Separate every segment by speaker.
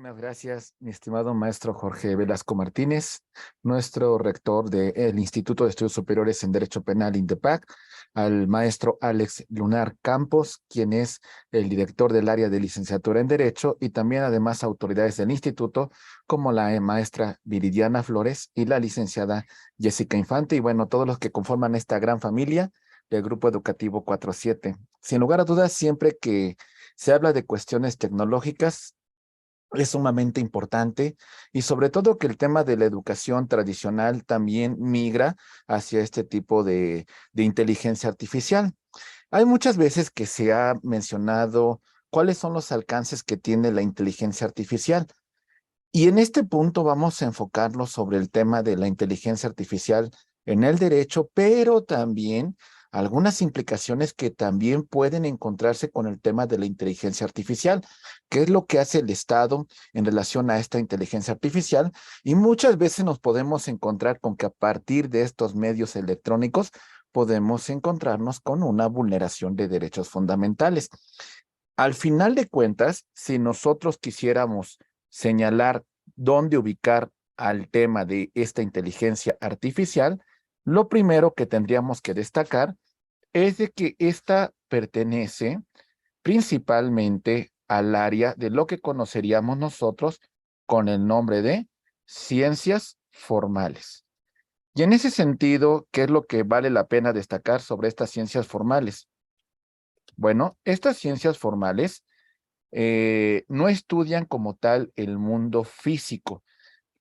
Speaker 1: Muchísimas gracias, mi estimado maestro Jorge Velasco Martínez, nuestro rector del Instituto de Estudios Superiores en Derecho Penal, INDEPAC, al maestro Alex Lunar Campos, quien es el director del área de licenciatura en Derecho, y también además autoridades del instituto, como la maestra Viridiana Flores y la licenciada Jessica Infante, y bueno, todos los que conforman esta gran familia del Grupo Educativo 47. Sin lugar a dudas, siempre que se habla de cuestiones tecnológicas, es sumamente importante y sobre todo que el tema de la educación tradicional también migra hacia este tipo de inteligencia artificial. Hay muchas veces que se ha mencionado cuáles son los alcances que tiene la inteligencia artificial. Y en este punto vamos a enfocarnos sobre el tema de la inteligencia artificial en el derecho, pero también algunas implicaciones que también pueden encontrarse con el tema de la inteligencia artificial, qué es lo que hace el Estado en relación a esta inteligencia artificial. Y muchas veces nos podemos encontrar con que a partir de estos medios electrónicos podemos encontrarnos con una vulneración de derechos fundamentales. Al final de cuentas, si nosotros quisiéramos señalar dónde ubicar al tema de esta inteligencia artificial, lo primero que tendríamos que destacar es de que esta pertenece principalmente al área de lo que conoceríamos nosotros con el nombre de ciencias formales. Y en ese sentido, ¿qué es lo que vale la pena destacar sobre estas ciencias formales? Bueno, estas ciencias formales no estudian como tal el mundo físico.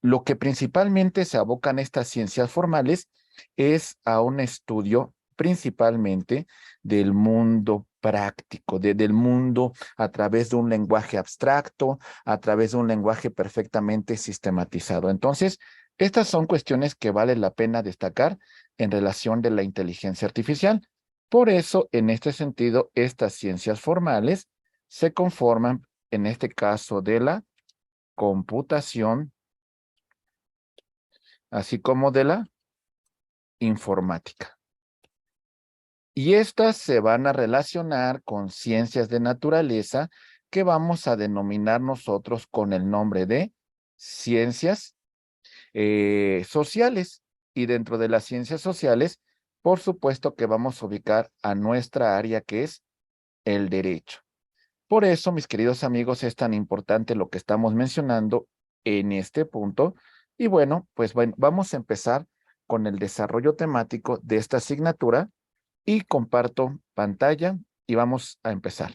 Speaker 1: Lo que principalmente se abocan estas ciencias formales es a un estudio principalmente del mundo práctico, del mundo a través de un lenguaje abstracto, a través de un lenguaje perfectamente sistematizado. Entonces, estas son cuestiones que vale la pena destacar en relación de la inteligencia artificial. Por eso, en este sentido, estas ciencias formales se conforman, en este caso, de la computación, así como de la informática. Y estas se van a relacionar con ciencias de naturaleza que vamos a denominar nosotros con el nombre de ciencias sociales. Y dentro de las ciencias sociales, por supuesto que vamos a ubicar a nuestra área que es el derecho. Por eso, mis queridos amigos, es tan importante lo que estamos mencionando en este punto. Y bueno, pues bueno, vamos a empezar con el desarrollo temático de esta asignatura y comparto pantalla y vamos a empezar.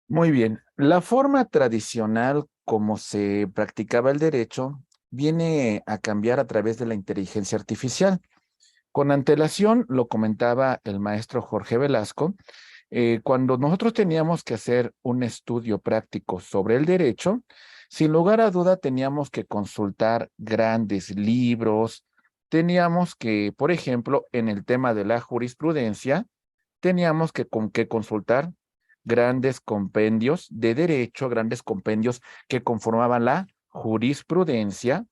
Speaker 1: Muy bien, la forma tradicional como se practicaba el derecho viene a cambiar a través de la inteligencia artificial. Con antelación, lo comentaba el maestro Jorge Velasco, cuando nosotros teníamos que hacer un estudio práctico sobre el derecho, sin lugar a duda teníamos que consultar grandes libros, teníamos que, por ejemplo, en el tema de la jurisprudencia, teníamos que consultar grandes compendios de derecho, grandes compendios que conformaban la jurisprudencia.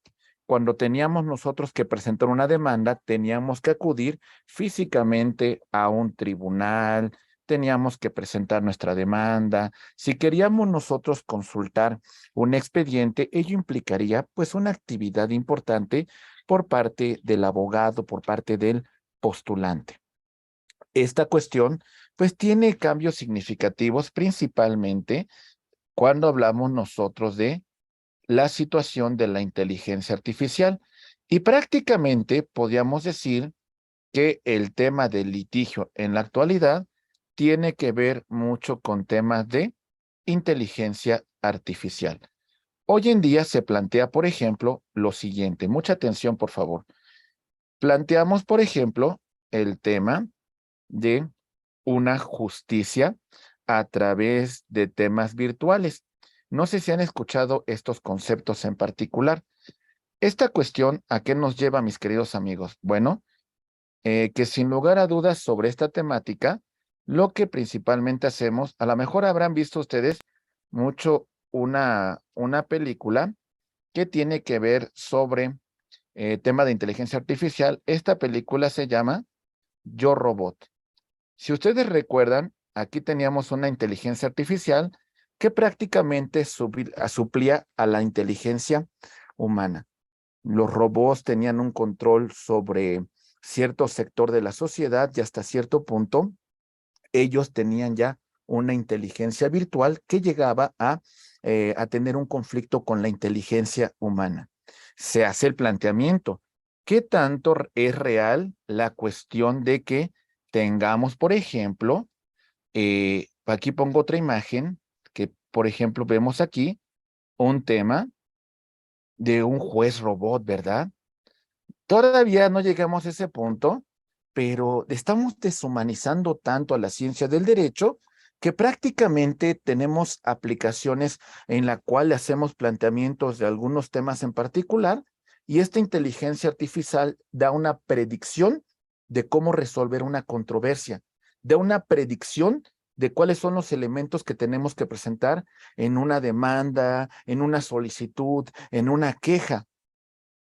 Speaker 1: Cuando teníamos nosotros que presentar una demanda, teníamos que acudir físicamente a un tribunal, teníamos que presentar nuestra demanda. Si queríamos nosotros consultar un expediente, ello implicaría pues una actividad importante por parte del abogado, por parte del postulante. Esta cuestión pues tiene cambios significativos principalmente cuando hablamos nosotros de la situación de la inteligencia artificial. Y prácticamente podríamos decir que el tema del litigio en la actualidad tiene que ver mucho con temas de inteligencia artificial. Hoy en día se plantea, por ejemplo, lo siguiente. Mucha atención, por favor. Planteamos, por ejemplo, el tema de una justicia a través de temas virtuales. No sé si han escuchado estos conceptos en particular. Esta cuestión, ¿a qué nos lleva, mis queridos amigos? Bueno, que sin lugar a dudas sobre esta temática, lo que principalmente hacemos, a lo mejor habrán visto ustedes mucho una película que tiene que ver sobre tema de inteligencia artificial. Esta película se llama Yo Robot. Si ustedes recuerdan, aquí teníamos una inteligencia artificial que prácticamente suplía a la inteligencia humana. Los robots tenían un control sobre cierto sector de la sociedad y hasta cierto punto ellos tenían ya una inteligencia virtual que llegaba a tener un conflicto con la inteligencia humana. Se hace el planteamiento, ¿qué tanto es real la cuestión de que tengamos, por ejemplo, aquí pongo otra imagen, que por ejemplo vemos aquí un tema de un juez robot, ¿verdad? Todavía no llegamos a ese punto, pero estamos deshumanizando tanto a la ciencia del derecho que prácticamente tenemos aplicaciones en la cual hacemos planteamientos de algunos temas en particular y esta inteligencia artificial da una predicción de cómo resolver una controversia, da una predicción de cuáles son los elementos que tenemos que presentar en una demanda, en una solicitud, en una queja,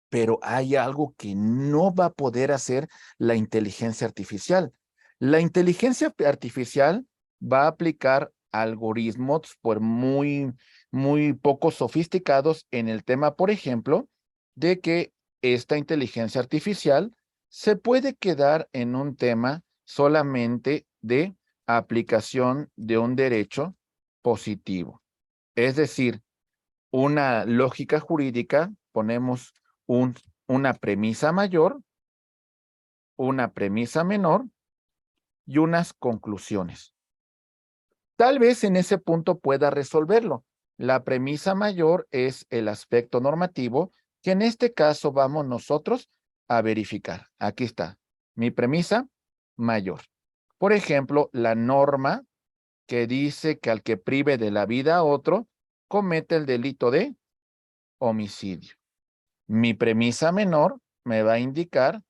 Speaker 1: pero hay algo que no va a poder hacer la inteligencia artificial. La inteligencia artificial va a aplicar algoritmos por muy poco sofisticados en el tema, por ejemplo, de que esta inteligencia artificial se puede quedar en un tema solamente de aplicación de un derecho positivo. Es decir, una lógica jurídica, ponemos un, una premisa mayor, una premisa menor y unas conclusiones. Tal vez en ese punto pueda resolverlo. La premisa mayor es el aspecto normativo que en este caso vamos nosotros a verificar. Aquí está, mi premisa mayor. Por ejemplo, la norma que dice que al que prive de la vida a otro comete el delito de homicidio. Mi premisa menor me va a indicar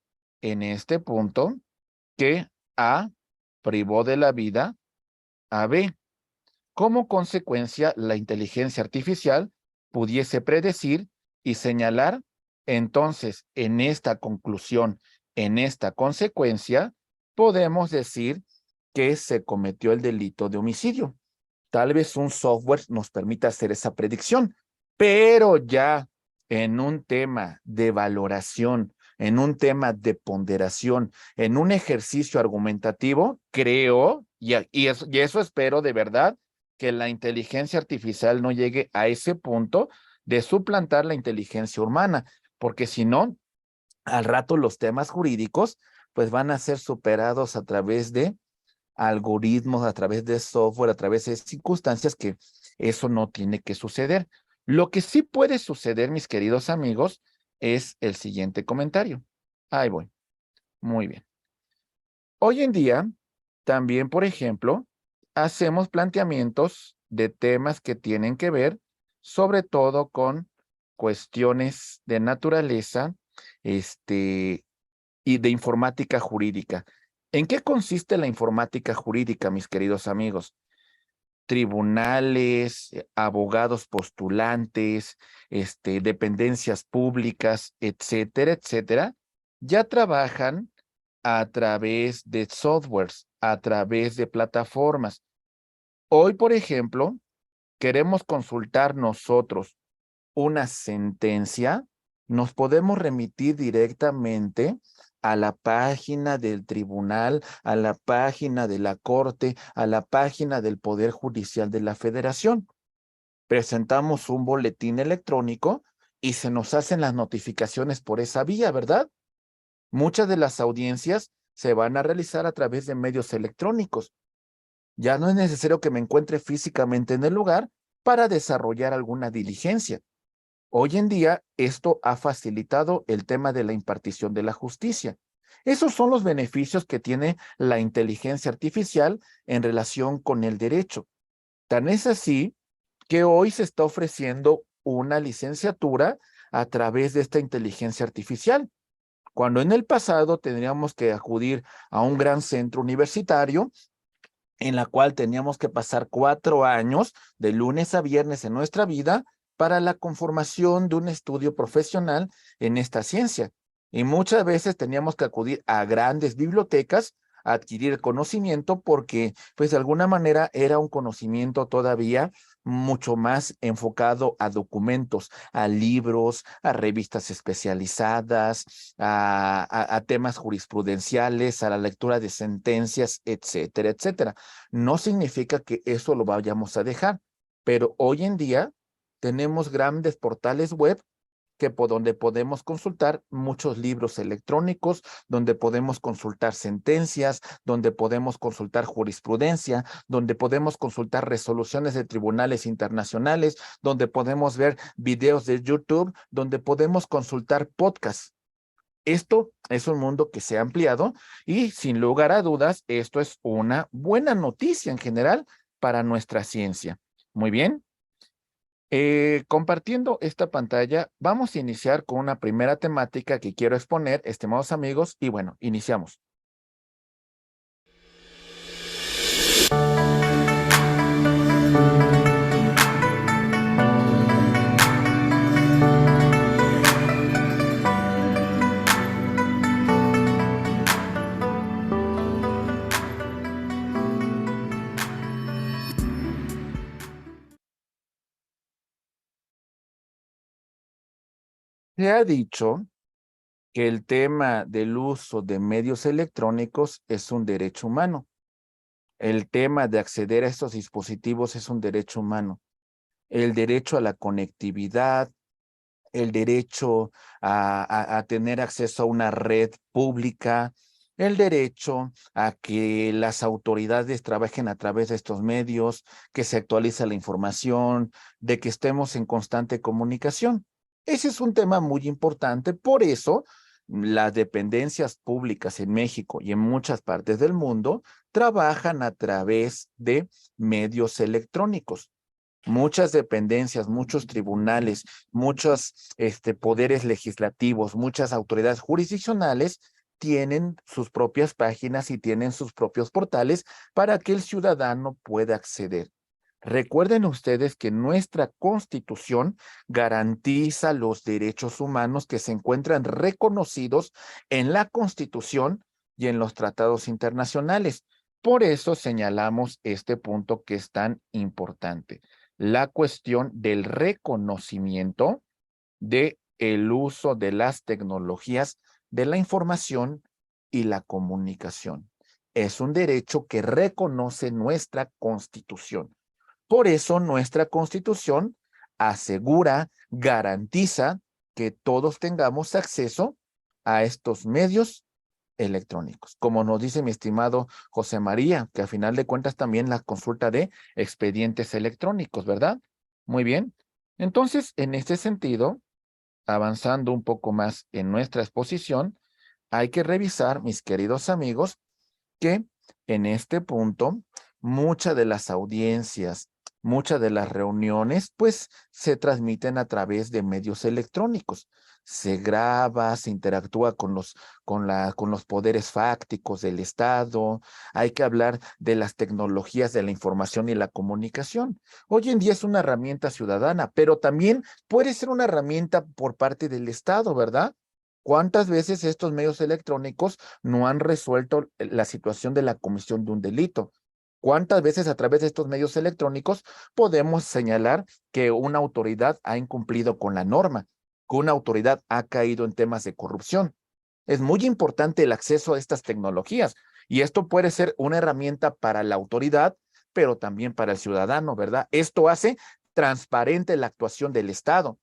Speaker 1: en este punto que A privó de la vida a B. Como consecuencia, la inteligencia artificial pudiese predecir y señalar, entonces, en esta conclusión, en esta consecuencia, podemos decir que se cometió el delito de homicidio. Tal vez un software nos permita hacer esa predicción, pero ya en un tema de valoración, en un tema de ponderación, en un ejercicio argumentativo, creo, y eso espero de verdad, que la inteligencia artificial no llegue a ese punto de suplantar la inteligencia humana, porque si no, al rato los temas jurídicos pues van a ser superados a través de algoritmos, a través de software, a través de circunstancias que eso no tiene que suceder. Lo que sí puede suceder, mis queridos amigos, es el siguiente comentario. Ahí voy. Muy bien. Hoy en día, también, por ejemplo, hacemos planteamientos de temas que tienen que ver sobre todo con cuestiones de naturaleza, y de informática jurídica. ¿En qué consiste la informática jurídica, mis queridos amigos? Tribunales, abogados postulantes, dependencias públicas, etcétera, etcétera, ya trabajan a través de softwares, a través de plataformas. Hoy, por ejemplo, queremos consultar nosotros una sentencia, nos podemos remitir directamente a la página del tribunal, a la página de la corte, a la página del Poder Judicial de la Federación. presentamos un boletín electrónico y se nos hacen las notificaciones por esa vía, ¿verdad? Muchas de las audiencias se van a realizar a través de medios electrónicos. Ya no es necesario que me encuentre físicamente en el lugar para desarrollar alguna diligencia. Hoy en día, esto ha facilitado el tema de la impartición de la justicia. Esos son los beneficios que tiene la inteligencia artificial en relación con el derecho. Tan es así que hoy se está ofreciendo una licenciatura a través de esta inteligencia artificial, cuando en el pasado tendríamos que acudir a un gran centro universitario en la cual teníamos que pasar 4 años de lunes a viernes en nuestra vida para la conformación de un estudio profesional en esta ciencia. Y muchas veces teníamos que acudir a grandes bibliotecas a adquirir conocimiento porque, pues de alguna manera, era un conocimiento todavía mucho más enfocado a documentos, a libros, a revistas especializadas, a temas jurisprudenciales, a la lectura de sentencias, etcétera, etcétera. No significa que eso lo vayamos a dejar, pero hoy en día tenemos grandes portales web donde podemos consultar muchos libros electrónicos, donde podemos consultar sentencias, donde podemos consultar jurisprudencia, donde podemos consultar resoluciones de tribunales internacionales, donde podemos ver videos de YouTube, donde podemos consultar podcasts. Esto es un mundo que se ha ampliado y sin lugar a dudas, esto es una buena noticia en general para nuestra ciencia. Muy bien. Compartiendo esta pantalla, vamos a iniciar con una primera temática que quiero exponer, estimados amigos, y bueno, iniciamos. Se ha dicho que el tema del uso de medios electrónicos es un derecho humano. El tema de acceder a estos dispositivos es un derecho humano. El derecho a la conectividad, el derecho a tener acceso a una red pública, el derecho a que las autoridades trabajen a través de estos medios, que se actualice la información, de que estemos en constante comunicación. Ese es un tema muy importante, por eso las dependencias públicas en México y en muchas partes del mundo trabajan a través de medios electrónicos. Muchas dependencias, muchos tribunales, muchos poderes legislativos, muchas autoridades jurisdiccionales tienen sus propias páginas y tienen sus propios portales para que el ciudadano pueda acceder. Recuerden ustedes que nuestra Constitución garantiza los derechos humanos que se encuentran reconocidos en la Constitución y en los tratados internacionales. Por eso señalamos este punto que es tan importante, la cuestión del reconocimiento de el uso de las tecnologías de la información y la comunicación. Es un derecho que reconoce nuestra Constitución. Por eso nuestra Constitución asegura, garantiza que todos tengamos acceso a estos medios electrónicos. Como nos dice mi estimado José María, que a final de cuentas también la consulta de expedientes electrónicos, ¿verdad? Muy bien. Entonces, en este sentido, avanzando un poco más en nuestra exposición, hay que revisar, mis queridos amigos, que en este punto muchas de las audiencias, muchas de las reuniones, pues se transmiten a través de medios electrónicos. Se graba, se interactúa con los poderes fácticos del Estado. Hay que hablar de las tecnologías de la información y la comunicación. Hoy en día es una herramienta ciudadana, pero también puede ser una herramienta por parte del Estado, ¿verdad? ¿Cuántas veces estos medios electrónicos no han resuelto la situación de la comisión de un delito? ¿Cuántas veces a través de estos medios electrónicos podemos señalar que una autoridad ha incumplido con la norma, que una autoridad ha caído en temas de corrupción? Es muy importante el acceso a estas tecnologías y esto puede ser una herramienta para la autoridad, pero también para el ciudadano, ¿verdad? Esto hace transparente la actuación del Estado.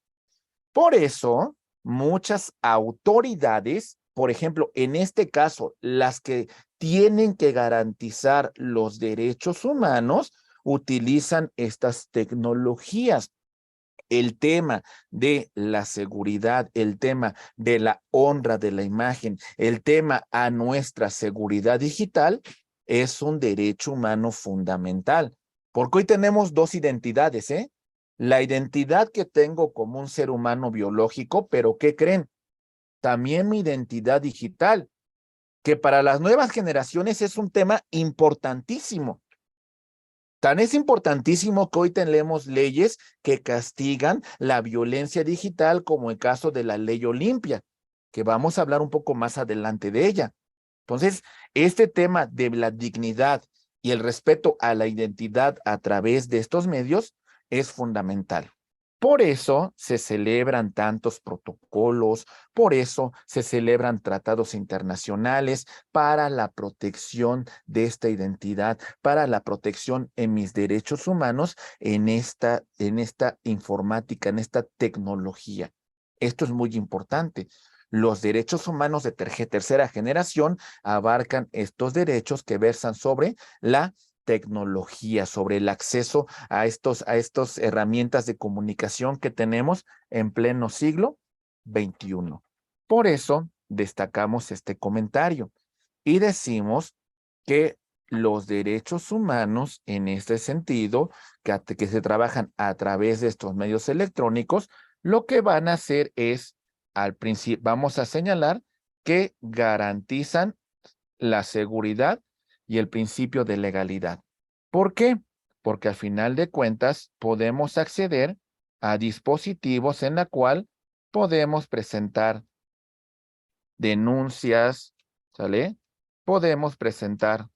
Speaker 1: Por eso, muchas autoridades, por ejemplo, en este caso, las que tienen que garantizar los derechos humanos, utilizan estas tecnologías. El tema de la seguridad, el tema de la honra de la imagen, el tema a nuestra seguridad digital es un derecho humano fundamental. Porque hoy tenemos dos identidades, ¿eh? La identidad que tengo como un ser humano biológico, pero ¿qué creen? También mi identidad digital, que para las nuevas generaciones es un tema importantísimo. Tan es importantísimo que hoy tenemos leyes que castigan la violencia digital, como el caso de la ley Olimpia, que vamos a hablar un poco más adelante de ella. Entonces, este tema de la dignidad y el respeto a la identidad a través de estos medios es fundamental. Por eso se celebran tantos protocolos, por eso se celebran tratados internacionales para la protección de esta identidad, para la protección en mis derechos humanos en esta informática, en esta tecnología. Esto es muy importante. Los derechos humanos de tercera generación abarcan estos derechos que versan sobre la tecnología, sobre el acceso a estas herramientas de comunicación que tenemos en pleno siglo XXI. Por eso destacamos este comentario y decimos que los derechos humanos en este sentido, que se trabajan a través de estos medios electrónicos, lo que van a hacer es, al principio, vamos a señalar que garantizan la seguridad y el principio de legalidad. ¿Por qué? Porque al final de cuentas podemos acceder a dispositivos en la cual podemos presentar denuncias, ¿sale? Podemos presentar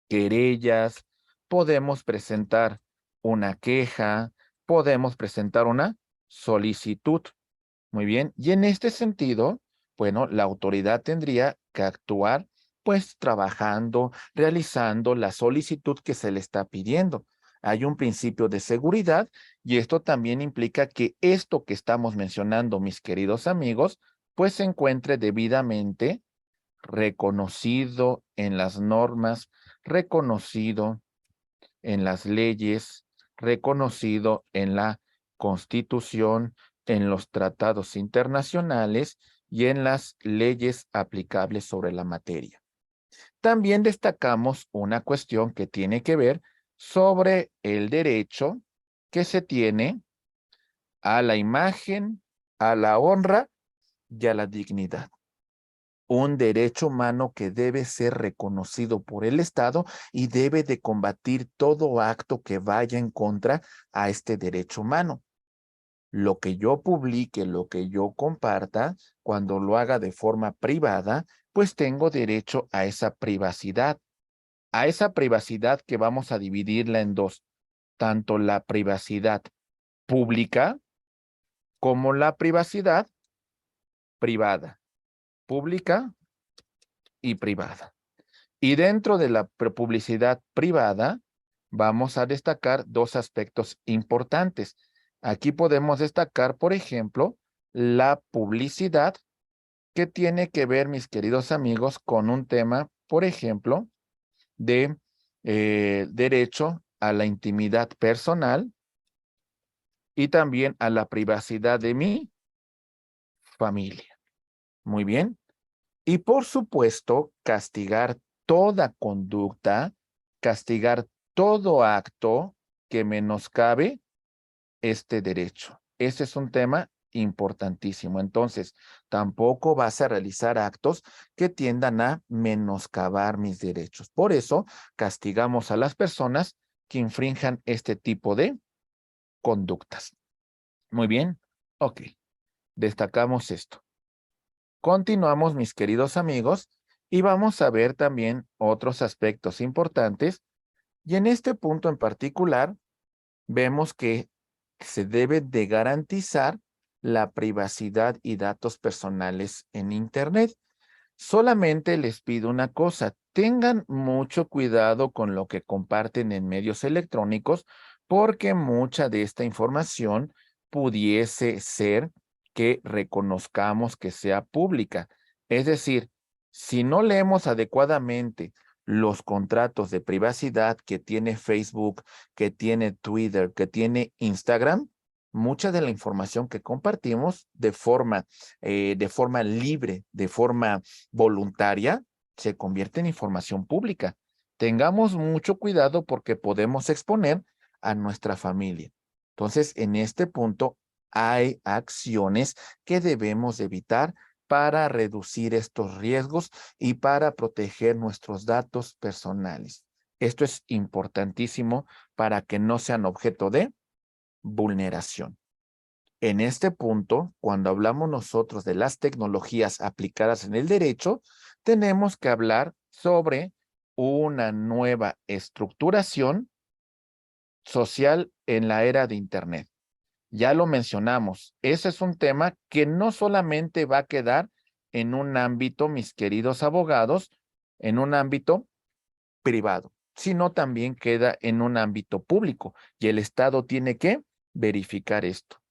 Speaker 1: querellas, podemos presentar una queja, podemos presentar una solicitud. Muy bien, y en este sentido, bueno, la autoridad tendría que actuar pues trabajando, realizando la solicitud que se le está pidiendo. Hay un principio de seguridad y esto también implica que esto que estamos mencionando, mis queridos amigos, pues se encuentre debidamente reconocido en las normas, reconocido en las leyes, reconocido en la Constitución, en los tratados internacionales y en las leyes aplicables sobre la materia. También destacamos una cuestión que tiene que ver sobre el derecho que se tiene a la imagen, a la honra y a la dignidad. Un derecho humano que debe ser reconocido por el Estado y debe de combatir todo acto que vaya en contra a este derecho humano. Lo que yo publique, lo que yo comparta, cuando lo haga de forma privada, pues tengo derecho a esa privacidad que vamos a dividirla en dos, tanto la privacidad pública como la privacidad privada, pública y privada. Y dentro de la publicidad privada, vamos a destacar dos aspectos importantes. Aquí podemos destacar, por ejemplo, la publicidad que tiene que ver, mis queridos amigos, con un tema, por ejemplo, de derecho a la intimidad personal y también a la privacidad de mi familia. Muy bien. Y por supuesto, castigar toda conducta, castigar todo acto que menoscabe este derecho. Ese es un tema importantísimo. Entonces, tampoco vas a realizar actos que tiendan a menoscabar mis derechos. Por eso, castigamos a las personas que infrinjan este tipo de conductas. Muy bien. Ok. Destacamos esto. Continuamos, mis queridos amigos, y vamos a ver también otros aspectos importantes. Y en este punto en particular, vemos que se debe de garantizar la privacidad y datos personales en Internet. Solamente les pido una cosa, tengan mucho cuidado con lo que comparten en medios electrónicos, porque mucha de esta información pudiese ser que reconozcamos que sea pública. Es decir, si no leemos adecuadamente los contratos de privacidad que tiene Facebook, que tiene Twitter, que tiene Instagram, mucha de la información que compartimos de forma libre, de forma voluntaria, se convierte en información pública. Tengamos mucho cuidado porque podemos exponer a nuestra familia. Entonces, en este punto hay acciones que debemos evitar para reducir estos riesgos y para proteger nuestros datos personales. Esto es importantísimo para que no sean objeto de vulneración. En este punto, cuando hablamos nosotros de las tecnologías aplicadas en el derecho, tenemos que hablar sobre una nueva estructuración social en la era de Internet. Ya lo mencionamos, ese es un tema que no solamente va a quedar en un ámbito, mis queridos abogados, en un ámbito privado, sino también queda en un ámbito público y el Estado tiene que verificar esto.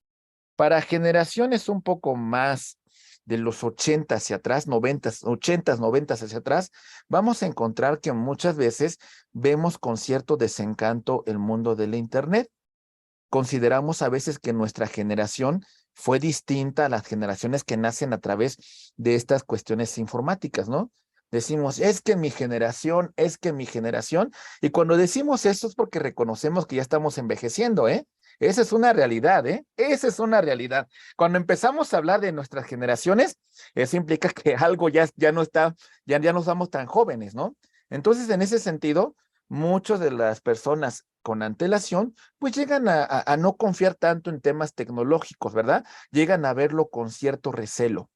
Speaker 1: Para generaciones un poco más de los 80 hacia atrás, 90, 80, 90 hacia atrás, vamos a encontrar que muchas veces vemos con cierto desencanto el mundo de la Internet. Consideramos a veces que nuestra generación fue distinta a las generaciones que nacen a través de estas cuestiones informáticas, ¿no? Decimos, es que mi generación, es que mi generación, y cuando decimos eso es porque reconocemos que ya estamos envejeciendo, ¿eh? Esa es una realidad, ¿eh? Esa es una realidad. Cuando empezamos a hablar de nuestras generaciones, eso implica que algo ya no está, ya no somos tan jóvenes, ¿no? Entonces, en ese sentido, muchas de las personas con antelación pues llegan a no confiar tanto en temas tecnológicos, ¿verdad? Llegan a verlo con cierto recelo.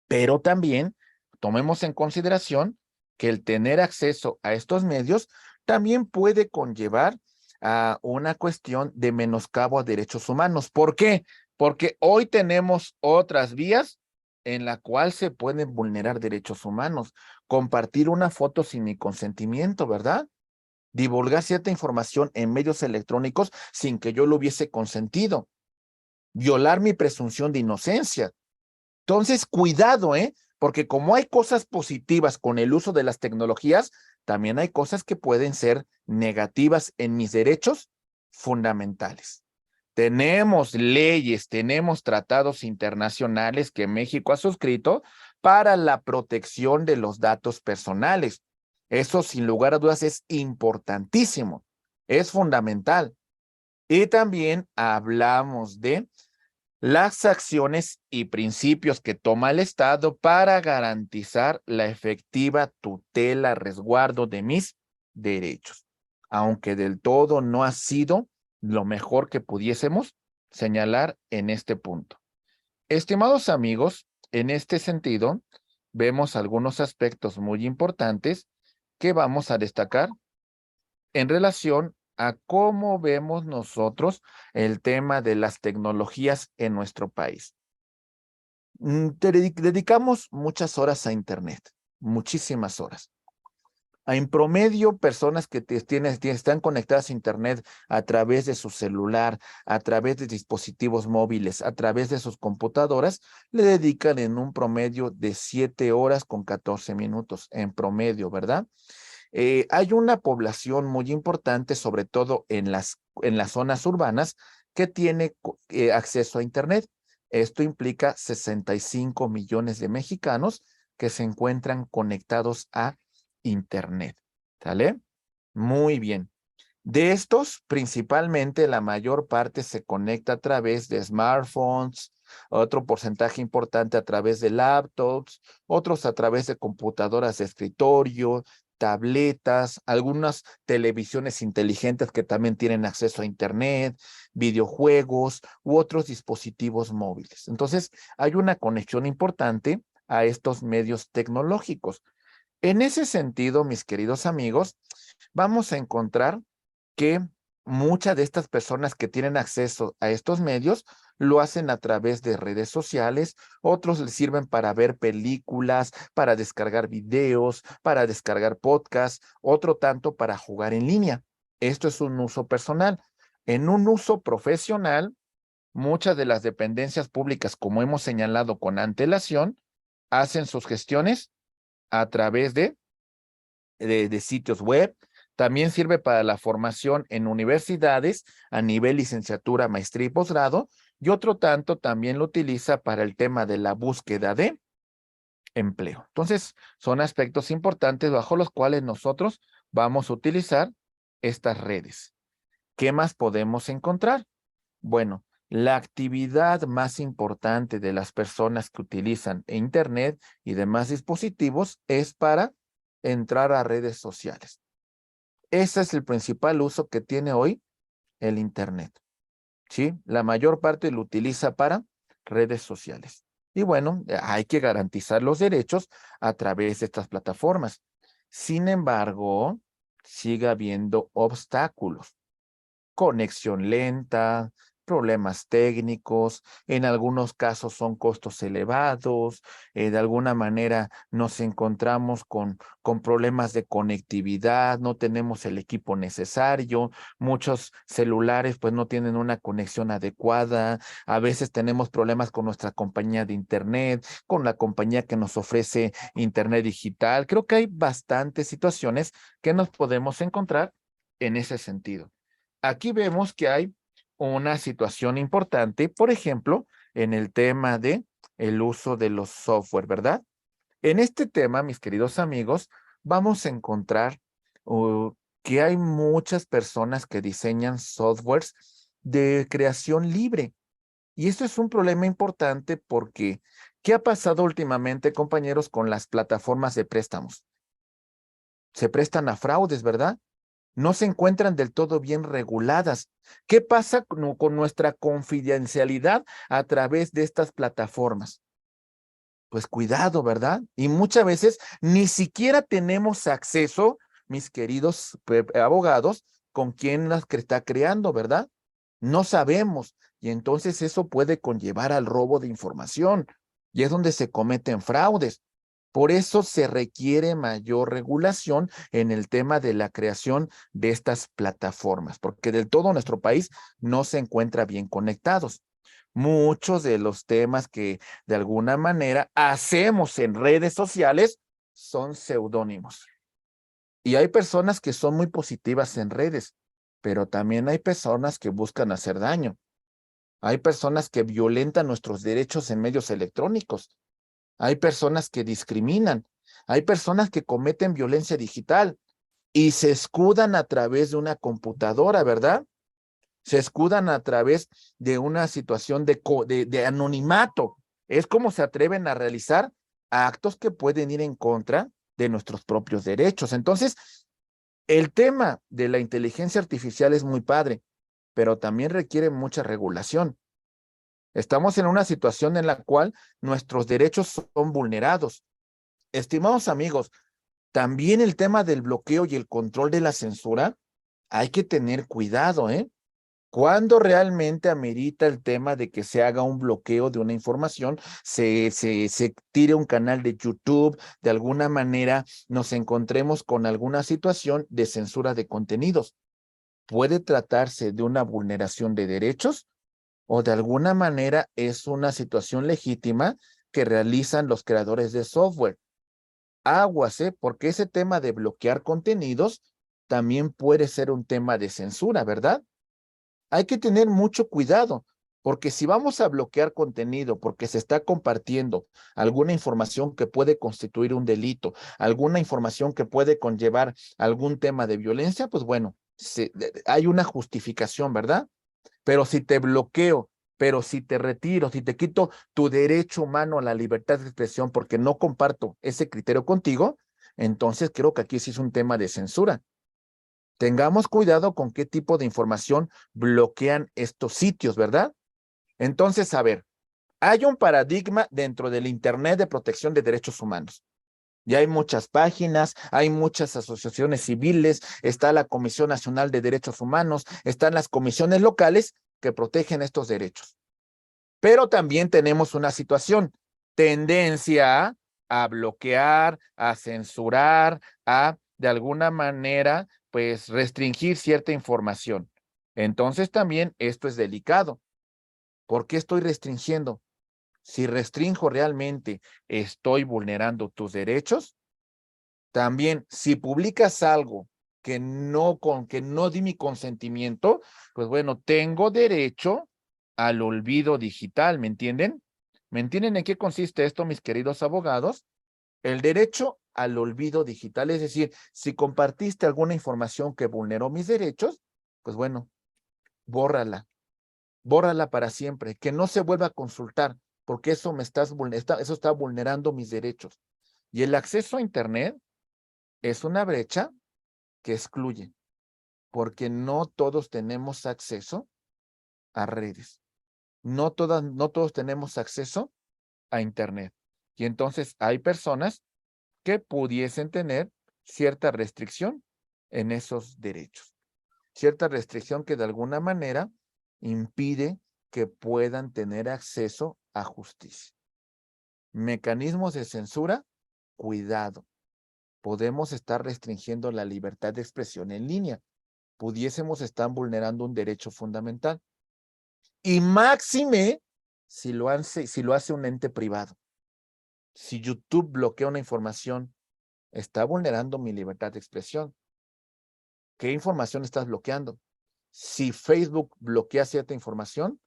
Speaker 1: Pero también tomemos en consideración que el tener acceso a estos medios también puede conllevar a una cuestión de menoscabo a derechos humanos. ¿Por qué? Porque hoy tenemos otras vías en la cual se pueden vulnerar derechos humanos. Compartir una foto sin mi consentimiento, ¿verdad? Divulgar cierta información en medios electrónicos sin que yo lo hubiese consentido, violar mi presunción de inocencia. Entonces, cuidado, ¿eh? Porque como hay cosas positivas con el uso de las tecnologías, también hay cosas que pueden ser negativas en mis derechos fundamentales. Tenemos leyes, tenemos tratados internacionales que México ha suscrito para la protección de los datos personales. Eso, sin lugar a dudas, es importantísimo, es fundamental. Y también hablamos de las acciones y principios que toma el Estado para garantizar la efectiva tutela, resguardo de mis derechos, aunque del todo no ha sido lo mejor que pudiésemos señalar en este punto. Estimados amigos, en este sentido, vemos algunos aspectos muy importantes que vamos a destacar en relación a cómo vemos nosotros el tema de las tecnologías en nuestro país. Dedicamos muchas horas a Internet, muchísimas horas. En promedio, personas que están conectadas a Internet a través de su celular, a través de dispositivos móviles, a través de sus computadoras, le dedican en un promedio de 7 horas con 14 minutos, en promedio, ¿verdad? Hay una población muy importante, sobre todo en las zonas urbanas, que tiene acceso a Internet. Esto implica 65 millones de mexicanos que se encuentran conectados a Internet. ¿Sale? Muy bien. De estos, principalmente la mayor parte se conecta a través de smartphones, otro porcentaje importante a través de laptops, otros a través de computadoras de escritorio, tabletas, algunas televisiones inteligentes que también tienen acceso a Internet, videojuegos u otros dispositivos móviles. Entonces, hay una conexión importante a estos medios tecnológicos. En ese sentido, mis queridos amigos, vamos a encontrar que muchas de estas personas que tienen acceso a estos medios lo hacen a través de redes sociales, otros les sirven para ver películas, para descargar videos, para descargar podcasts, otro tanto para jugar en línea. Esto es un uso personal. En un uso profesional, muchas de las dependencias públicas, como hemos señalado con antelación, hacen sus gestiones a través de sitios web. También sirve para la formación en universidades a nivel licenciatura, maestría y posgrado, y otro tanto también lo utiliza para el tema de la búsqueda de empleo. Entonces, son aspectos importantes bajo los cuales nosotros vamos a utilizar estas redes. ¿Qué más podemos encontrar? Bueno, la actividad más importante de las personas que utilizan Internet y demás dispositivos es para entrar a redes sociales. Ese es el principal uso que tiene hoy el Internet. ¿Sí? La mayor parte lo utiliza para redes sociales. Y bueno, hay que garantizar los derechos a través de estas plataformas. Sin embargo, sigue habiendo obstáculos. Conexión lenta, problemas técnicos, en algunos casos son costos elevados, de alguna manera nos encontramos con problemas de conectividad, no tenemos el equipo necesario, muchos celulares pues no tienen una conexión adecuada, a veces tenemos problemas con nuestra compañía de internet, con la compañía que nos ofrece internet digital. Creo que hay bastantes situaciones que nos podemos encontrar en ese sentido. Aquí vemos que hay una situación importante, por ejemplo, en el tema de el uso de los software, ¿verdad? En este tema, mis queridos amigos, vamos a encontrar que hay muchas personas que diseñan softwares de creación libre. Y esto es un problema importante porque, ¿qué ha pasado últimamente, compañeros, con las plataformas de préstamos? Se prestan a fraudes, ¿verdad? No se encuentran del todo bien reguladas. ¿Qué pasa con nuestra confidencialidad a través de estas plataformas? Pues cuidado, ¿verdad? Y muchas veces ni siquiera tenemos acceso, mis queridos abogados, con quién las que está creando, ¿verdad? No sabemos. Y entonces eso puede conllevar al robo de información. Y es donde se cometen fraudes. Por eso se requiere mayor regulación en el tema de la creación de estas plataformas, porque del todo nuestro país no se encuentra bien conectados. Muchos de los temas que de alguna manera hacemos en redes sociales son seudónimos. Y hay personas que son muy positivas en redes, pero también hay personas que buscan hacer daño. Hay personas que violentan nuestros derechos en medios electrónicos. Hay personas que discriminan, hay personas que cometen violencia digital y se escudan a través de una computadora, ¿verdad? Se escudan a través de una situación de anonimato. Es como se atreven a realizar actos que pueden ir en contra de nuestros propios derechos. Entonces, el tema de la inteligencia artificial es muy padre, pero también requiere mucha regulación. Estamos en una situación en la cual nuestros derechos son vulnerados. Estimados amigos, también el tema del bloqueo y el control de la censura, hay que tener cuidado, ¿eh? Cuando realmente amerita el tema de que se haga un bloqueo de una información, se tire un canal de YouTube, de alguna manera nos encontremos con alguna situación de censura de contenidos. Puede tratarse de una vulneración de derechos o de alguna manera es una situación legítima que realizan los creadores de software. Aguas, porque ese tema de bloquear contenidos también puede ser un tema de censura, ¿verdad? Hay que tener mucho cuidado, porque si vamos a bloquear contenido porque se está compartiendo alguna información que puede constituir un delito, alguna información que puede conllevar algún tema de violencia, pues bueno, hay una justificación, ¿verdad? Pero si te bloqueo, pero si te retiro, si te quito tu derecho humano a la libertad de expresión porque no comparto ese criterio contigo, entonces creo que aquí sí es un tema de censura. Tengamos cuidado con qué tipo de información bloquean estos sitios, ¿verdad? Entonces, a ver, hay un paradigma dentro del Internet de protección de derechos humanos. Ya hay muchas páginas, hay muchas asociaciones civiles, está la Comisión Nacional de Derechos Humanos, están las comisiones locales que protegen estos derechos. Pero también tenemos una situación, tendencia a bloquear, a censurar, a de alguna manera, pues restringir cierta información. Entonces también esto es delicado. ¿Por qué estoy restringiendo? Si restringo realmente, ¿estoy vulnerando tus derechos? También, si publicas algo que no di mi consentimiento, pues bueno, tengo derecho al olvido digital, ¿me entienden? ¿Me entienden en qué consiste esto, mis queridos abogados? El derecho al olvido digital, es decir, si compartiste alguna información que vulneró mis derechos, pues bueno, bórrala, bórrala para siempre, que no se vuelva a consultar, porque eso eso está vulnerando mis derechos. Y el acceso a Internet es una brecha que excluye, porque no todos tenemos acceso a redes. No todos tenemos acceso a Internet. Y entonces hay personas que pudiesen tener cierta restricción en esos derechos. Cierta restricción que de alguna manera impide que puedan tener acceso a justicia. Mecanismos de censura, cuidado. Podemos estar restringiendo la libertad de expresión en línea. Pudiésemos estar vulnerando un derecho fundamental. Y máxime si lo hace un ente privado. Si YouTube bloquea una información, está vulnerando mi libertad de expresión. ¿Qué información estás bloqueando? Si Facebook bloquea cierta información,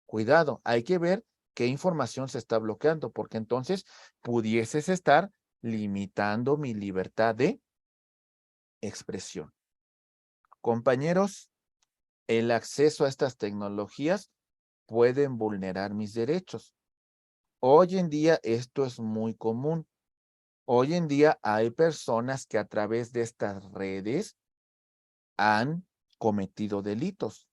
Speaker 1: cuidado, hay que ver qué información se está bloqueando, porque entonces pudieses estar limitando mi libertad de expresión. Compañeros, el acceso a estas tecnologías pueden vulnerar mis derechos. Hoy en día esto es muy común. Hoy en día hay personas que a través de estas redes han cometido delitos.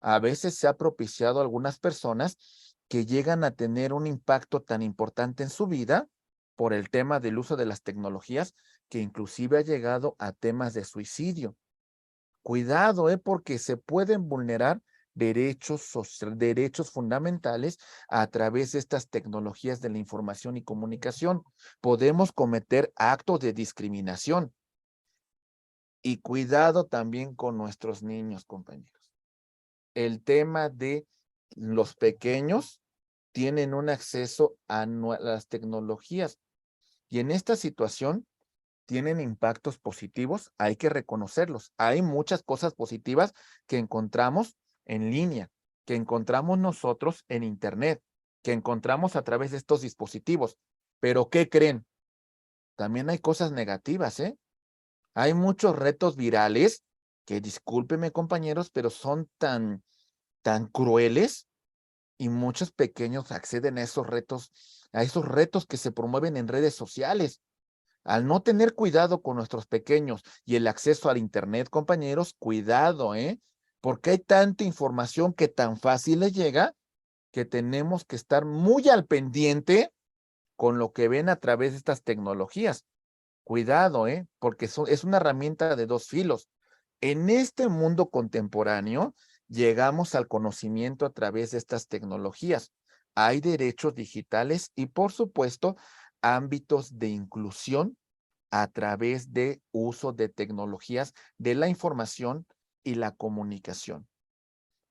Speaker 1: A veces se ha propiciado a algunas personas que llegan a tener un impacto tan importante en su vida por el tema del uso de las tecnologías que inclusive ha llegado a temas de suicidio. Cuidado, porque se pueden vulnerar derechos fundamentales a través de estas tecnologías de la información y comunicación. Podemos cometer actos de discriminación. Y cuidado también con nuestros niños, compañeros. El tema de los pequeños tienen un acceso a las tecnologías y en esta situación tienen impactos positivos, hay que reconocerlos. Hay muchas cosas positivas que encontramos en línea, que encontramos nosotros en Internet, que encontramos a través de estos dispositivos. Pero ¿qué creen? También hay cosas negativas, ¿eh? Hay muchos retos virales que, discúlpenme compañeros, pero son tan crueles y muchos pequeños acceden a esos retos que se promueven en redes sociales. Al no tener cuidado con nuestros pequeños y el acceso al Internet, compañeros, cuidado, porque hay tanta información que tan fácil les llega que tenemos que estar muy al pendiente con lo que ven a través de estas tecnologías. Cuidado, porque es una herramienta de dos filos. En este mundo contemporáneo, llegamos al conocimiento a través de estas tecnologías. Hay derechos digitales y, por supuesto, ámbitos de inclusión a través de uso de tecnologías de la información y la comunicación.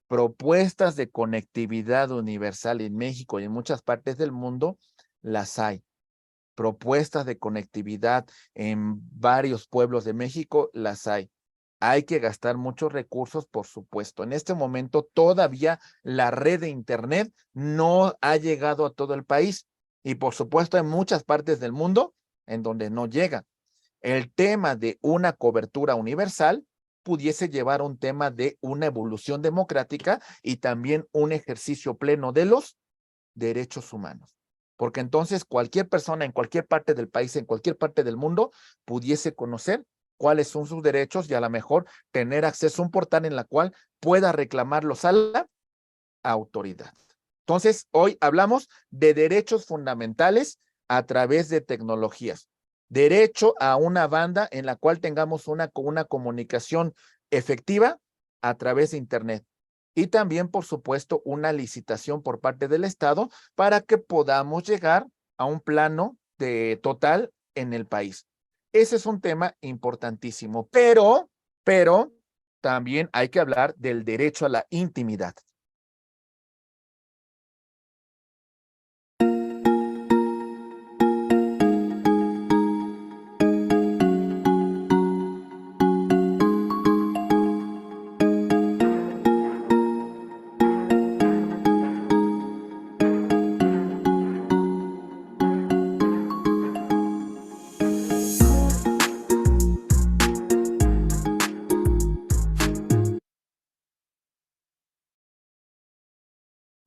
Speaker 1: Propuestas de conectividad universal en México y en muchas partes del mundo las hay. Propuestas de conectividad en varios pueblos de México las hay. Hay que gastar muchos recursos, por supuesto. En este momento todavía la red de Internet no ha llegado a todo el país y por supuesto hay muchas partes del mundo en donde no llega. El tema de una cobertura universal pudiese llevar a un tema de una evolución democrática y también un ejercicio pleno de los derechos humanos. Porque entonces cualquier persona en cualquier parte del país, en cualquier parte del mundo, pudiese conocer cuáles son sus derechos y a lo mejor tener acceso a un portal en la cual pueda reclamarlos a la autoridad. Entonces, hoy hablamos de derechos fundamentales a través de tecnologías. Derecho a una banda en la cual tengamos una comunicación efectiva a través de Internet. Y también, por supuesto, una licitación por parte del Estado para que podamos llegar a un plano total en el país. Ese es un tema importantísimo, pero también hay que hablar del derecho a la intimidad.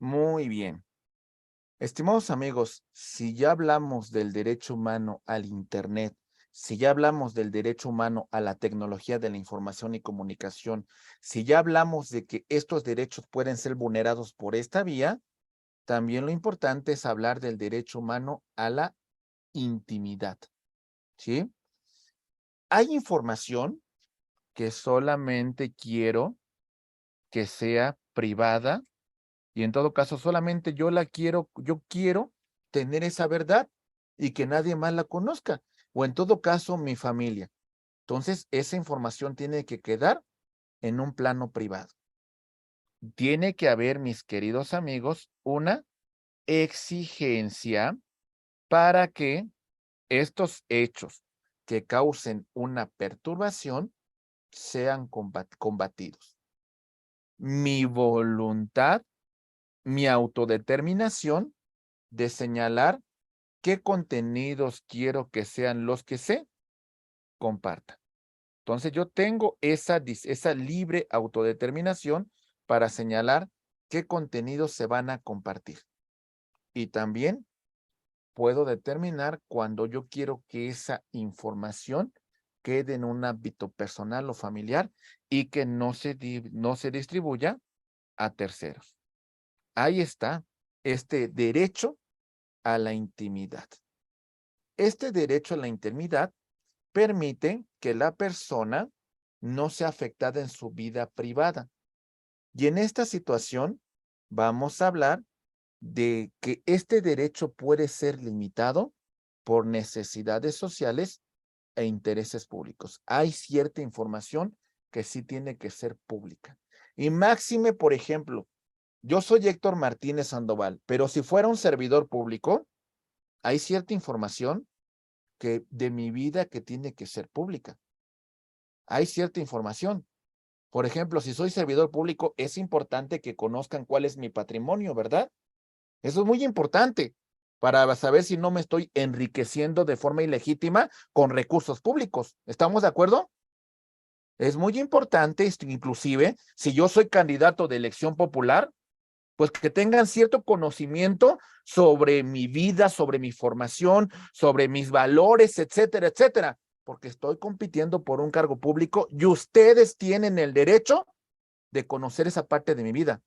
Speaker 1: Muy bien. Estimados amigos, si ya hablamos del derecho humano al Internet, si ya hablamos del derecho humano a la tecnología de la información y comunicación, si ya hablamos de que estos derechos pueden ser vulnerados por esta vía, también lo importante es hablar del derecho humano a la intimidad, ¿sí? Hay información que solamente quiero que sea privada y en todo caso solamente yo quiero tener esa verdad y que nadie más la conozca, o en todo caso mi familia. Entonces, esa información tiene que quedar en un plano privado. Tiene que haber, mis queridos amigos, una exigencia para que estos hechos que causen una perturbación sean combatidos. Mi voluntad, mi autodeterminación de señalar qué contenidos quiero que sean los que se compartan. Entonces yo tengo esa libre autodeterminación para señalar qué contenidos se van a compartir. Y también puedo determinar cuando yo quiero que esa información quede en un ámbito personal o familiar y que no se distribuya a terceros. Ahí está este derecho a la intimidad. Este derecho a la intimidad permite que la persona no sea afectada en su vida privada. Y en esta situación vamos a hablar de que este derecho puede ser limitado por necesidades sociales e intereses públicos. Hay cierta información que sí tiene que ser pública. Y máxime, por ejemplo, yo soy Héctor Martínez Sandoval, pero si fuera un servidor público, hay cierta información que de mi vida que tiene que ser pública. Hay cierta información. Por ejemplo, si soy servidor público, es importante que conozcan cuál es mi patrimonio, ¿verdad? Eso es muy importante para saber si no me estoy enriqueciendo de forma ilegítima con recursos públicos. ¿Estamos de acuerdo? Es muy importante, inclusive, si yo soy candidato de elección popular, pues que tengan cierto conocimiento sobre mi vida, sobre mi formación, sobre mis valores, etcétera, etcétera, porque estoy compitiendo por un cargo público y ustedes tienen el derecho de conocer esa parte de mi vida.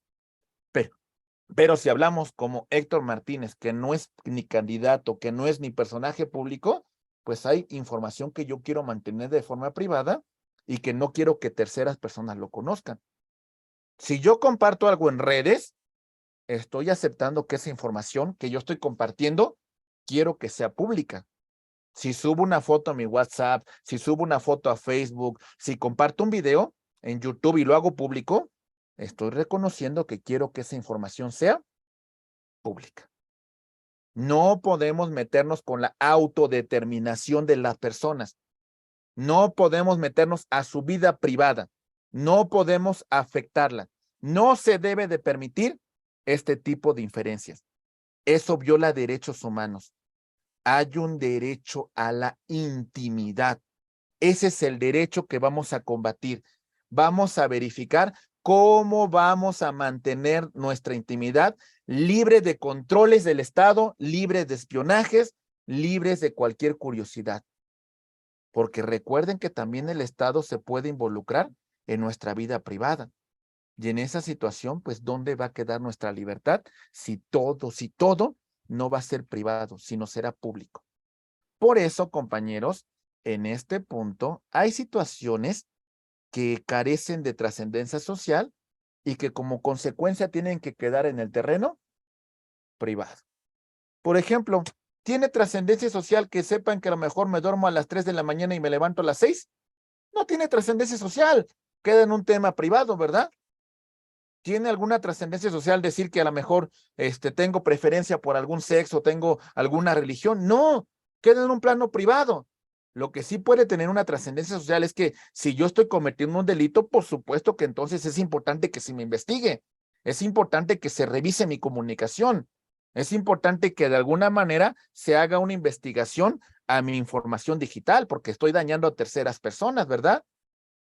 Speaker 1: Pero si hablamos como Héctor Martínez, que no es ni candidato, que no es ni personaje público, pues hay información que yo quiero mantener de forma privada y que no quiero que terceras personas lo conozcan. Si yo comparto algo en redes, estoy aceptando que esa información que yo estoy compartiendo, quiero que sea pública. Si subo una foto a mi WhatsApp, si subo una foto a Facebook, si comparto un video en YouTube y lo hago público, estoy reconociendo que quiero que esa información sea pública. No podemos meternos con la autodeterminación de las personas. No podemos meternos a su vida privada. No podemos afectarla. No se debe de permitir este tipo de inferencias. Eso viola derechos humanos. Hay un derecho a la intimidad. Ese es el derecho que vamos a combatir. Vamos a verificar cómo vamos a mantener nuestra intimidad libre de controles del Estado, libre de espionajes, libres de cualquier curiosidad. Porque recuerden que también el Estado se puede involucrar en nuestra vida privada. Y en esa situación, pues, ¿dónde va a quedar nuestra libertad? Si todo no va a ser privado, sino será público. Por eso, compañeros, en este punto hay situaciones que carecen de trascendencia social y que como consecuencia tienen que quedar en el terreno privado. Por ejemplo, ¿tiene trascendencia social que sepan que a lo mejor me duermo a las 3 de la mañana y me levanto a las 6? No tiene trascendencia social. queda en un tema privado, ¿verdad? ¿Tiene alguna trascendencia social decir que a lo mejor tengo preferencia por algún sexo, tengo alguna religión? No, queda en un plano privado. Lo que sí puede tener una trascendencia social es que si yo estoy cometiendo un delito, por supuesto que entonces es importante que se me investigue, es importante que se revise mi comunicación, es importante que de alguna manera se haga una investigación a mi información digital, porque estoy dañando a terceras personas, ¿verdad?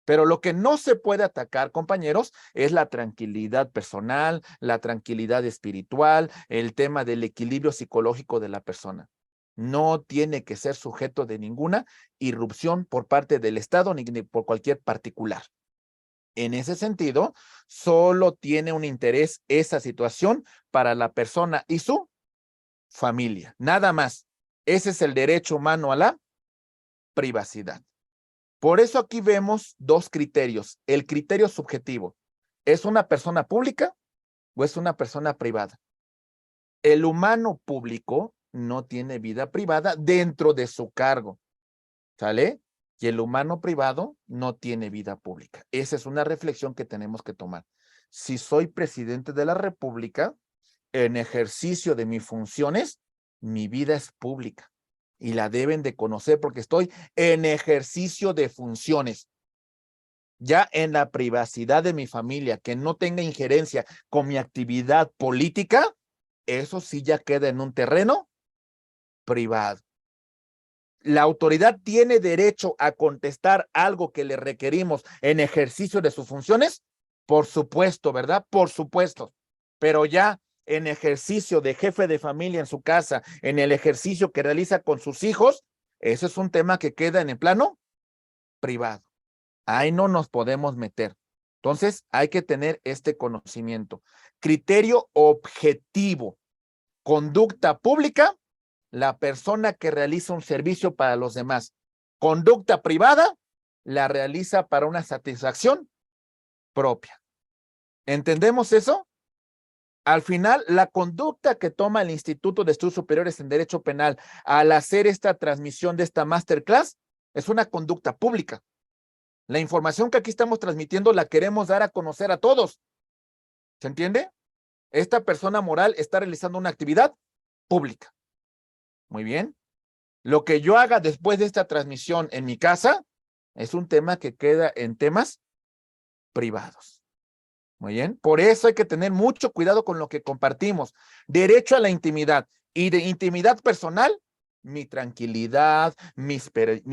Speaker 1: Pero lo que no se puede atacar, compañeros, es la tranquilidad personal, la tranquilidad espiritual, el tema del equilibrio psicológico de la persona. No tiene que ser sujeto de ninguna irrupción por parte del Estado ni por cualquier particular. En ese sentido, solo tiene un interés esa situación para la persona y su familia. Nada más. Ese es el derecho humano a la privacidad. Por eso aquí vemos dos criterios. El criterio subjetivo. ¿Es una persona pública o es una persona privada? El humano público no tiene vida privada dentro de su cargo, ¿sale? Y el humano privado no tiene vida pública. Esa es una reflexión que tenemos que tomar. Si soy presidente de la República, en ejercicio de mis funciones, mi vida es pública y la deben de conocer porque estoy en ejercicio de funciones. Ya en la privacidad de mi familia, que no tenga injerencia con mi actividad política, eso sí ya queda en un terreno privado. La autoridad tiene derecho a contestar algo que le requerimos en ejercicio de sus funciones, por supuesto, ¿verdad? Por supuesto. Pero ya en ejercicio de jefe de familia en su casa, en el ejercicio que realiza con sus hijos, eso es un tema que queda en el plano privado. Ahí no nos podemos meter. Entonces, hay que tener este conocimiento. Criterio objetivo. Conducta pública, la persona que realiza un servicio para los demás. Conducta privada, la realiza para una satisfacción propia. ¿Entendemos eso? Al final, la conducta que toma el Instituto de Estudios Superiores en Derecho Penal al hacer esta transmisión de esta masterclass es una conducta pública. La información que aquí estamos transmitiendo la queremos dar a conocer a todos. ¿Se entiende? Esta persona moral está realizando una actividad pública. Muy bien. Lo que yo haga después de esta transmisión en mi casa es un tema que queda en temas privados. Muy bien. Por eso hay que tener mucho cuidado con lo que compartimos. Derecho a la intimidad y de intimidad personal, mi tranquilidad, mi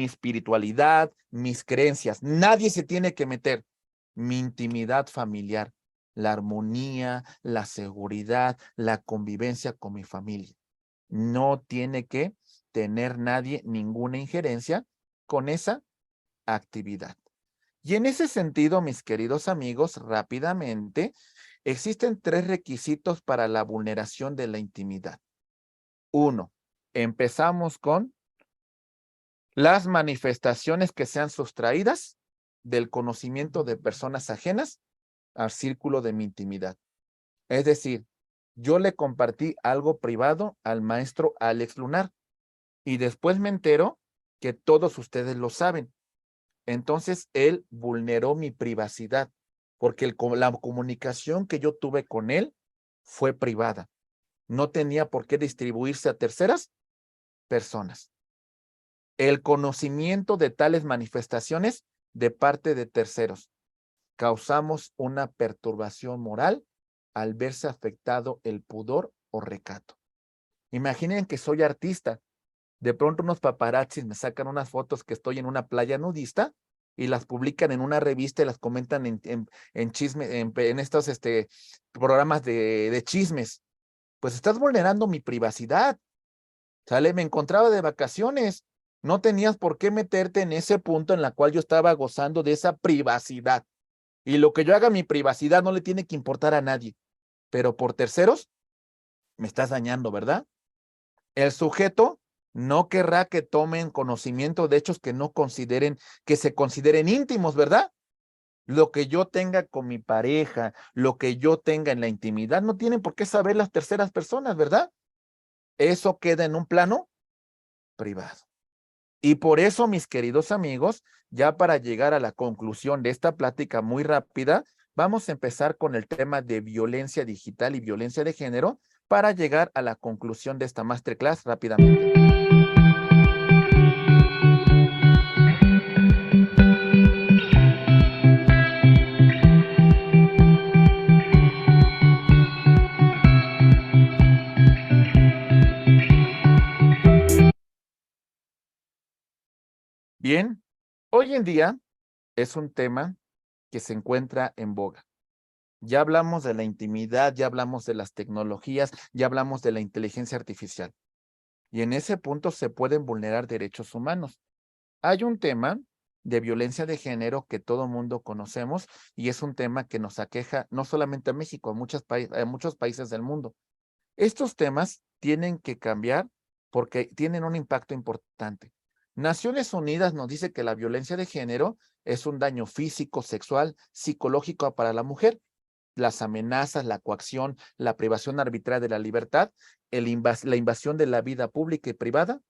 Speaker 1: espiritualidad, mis creencias. Nadie se tiene que meter. Mi intimidad familiar, la armonía, la seguridad, la convivencia con mi familia. No tiene que tener nadie ninguna injerencia con esa actividad. Y en ese sentido, mis queridos amigos, rápidamente, existen 3 requisitos para la vulneración de la intimidad. 1, empezamos con las manifestaciones que sean sustraídas del conocimiento de personas ajenas al círculo de mi intimidad. Es decir, yo le compartí algo privado al maestro Alex Lunar y después me entero que todos ustedes lo saben. Entonces él vulneró mi privacidad porque la comunicación que yo tuve con él fue privada. No tenía por qué distribuirse a terceras personas. El conocimiento de tales manifestaciones de parte de terceros. Causamos una perturbación moral al verse afectado el pudor o recato. Imaginen que soy artista. De pronto unos paparazzis me sacan unas fotos que estoy en una playa nudista y las publican en una revista y las comentan en chisme, en estos programas de chismes. Pues estás vulnerando mi privacidad. ¿Sale? Me encontraba de vacaciones. No tenías por qué meterte en ese punto en la cual yo estaba gozando de esa privacidad. Y lo que yo haga, mi privacidad no le tiene que importar a nadie. Pero por terceros, me estás dañando, ¿verdad? El sujeto no querrá que tomen conocimiento de hechos que se consideren íntimos, ¿verdad? Lo que yo tenga con mi pareja, lo que yo tenga en la intimidad, no tienen por qué saber las terceras personas, ¿verdad? Eso queda en un plano privado. Y por eso, mis queridos amigos, ya para llegar a la conclusión de esta plática muy rápida, vamos a empezar con el tema de violencia digital y violencia de género para llegar a la conclusión de esta masterclass rápidamente. Bien, hoy en día es un tema que se encuentra en boga. Ya hablamos de la intimidad, ya hablamos de las tecnologías, ya hablamos de la inteligencia artificial. Y en ese punto se pueden vulnerar derechos humanos. Hay un tema de violencia de género que todo mundo conocemos y es un tema que nos aqueja no solamente a México, a muchos países del mundo. Estos temas tienen que cambiar porque tienen un impacto importante. Naciones Unidas nos dice que la violencia de género es un daño físico, sexual, psicológico para la mujer. Las amenazas, la coacción, la privación arbitraria de la libertad, la invasión de la vida pública y privada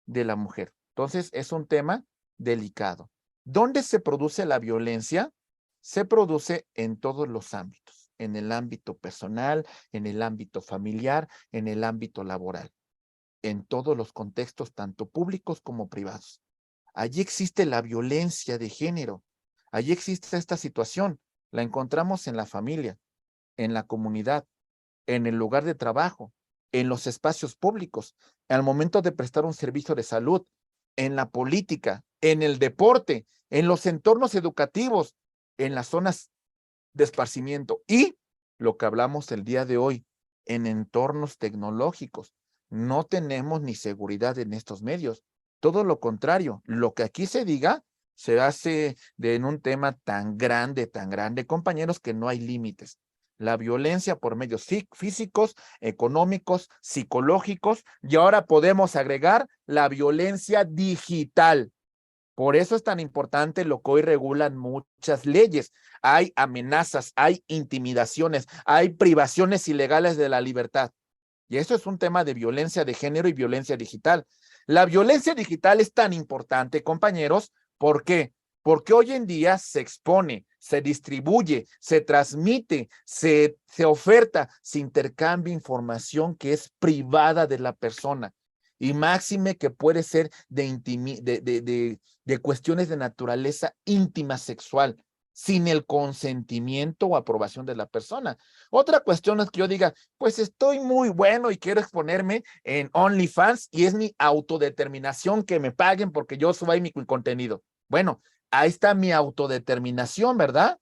Speaker 1: de la mujer. Entonces, es un tema delicado. ¿Dónde se produce la violencia? Se produce en todos los ámbitos, en el ámbito personal, en el ámbito familiar, en el ámbito laboral, en todos los contextos, tanto públicos como privados. Allí existe la violencia de género. Allí existe esta situación. La encontramos en la familia, en la comunidad, en el lugar de trabajo, en los espacios públicos, al momento de prestar un servicio de salud, en la política, en el deporte, en los entornos educativos, en las zonas de esparcimiento y lo que hablamos el día de hoy, en entornos tecnológicos. No tenemos ni seguridad en estos medios. Todo lo contrario, lo que aquí se diga se hace en un tema tan grande, compañeros, que no hay límites. La violencia por medios físicos, económicos, psicológicos, y ahora podemos agregar la violencia digital. Por eso es tan importante lo que hoy regulan muchas leyes. Hay amenazas, hay intimidaciones, hay privaciones ilegales de la libertad. Y eso es un tema de violencia de género y violencia digital. La violencia digital es tan importante, compañeros. ¿Por qué? Porque hoy en día se expone, se distribuye, se transmite, se oferta, se intercambia información que es privada de la persona. Y máxime que puede ser de cuestiones de naturaleza íntima sexual, sin el consentimiento o aprobación de la persona. Otra cuestión es que yo diga, pues estoy muy bueno y quiero exponerme en OnlyFans y es mi autodeterminación que me paguen porque yo subo ahí mi contenido. Bueno, ahí está mi autodeterminación, ¿verdad?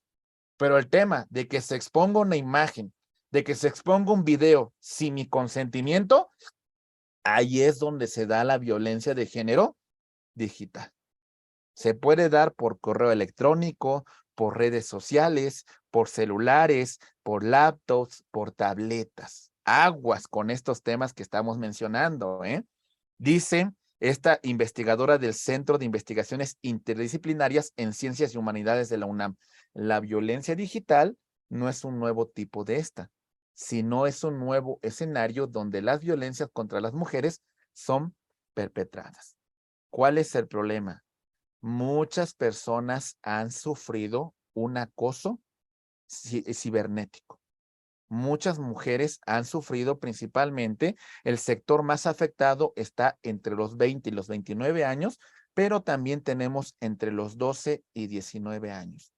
Speaker 1: Pero el tema de que se exponga una imagen, de que se exponga un video sin mi consentimiento, ahí es donde se da la violencia de género digital. Se puede dar por correo electrónico, por redes sociales, por celulares, por laptops, por tabletas. Aguas con estos temas que estamos mencionando, ¿eh? Dice esta investigadora del Centro de Investigaciones Interdisciplinarias en Ciencias y Humanidades de la UNAM, la violencia digital no es un nuevo tipo de esta, sino es un nuevo escenario donde las violencias contra las mujeres son perpetradas. ¿Cuál es el problema? Muchas personas han sufrido un acoso cibernético. Muchas mujeres han sufrido principalmente, el sector más afectado está entre los 20 y los 29 años, pero también tenemos entre los 12 y 19 años.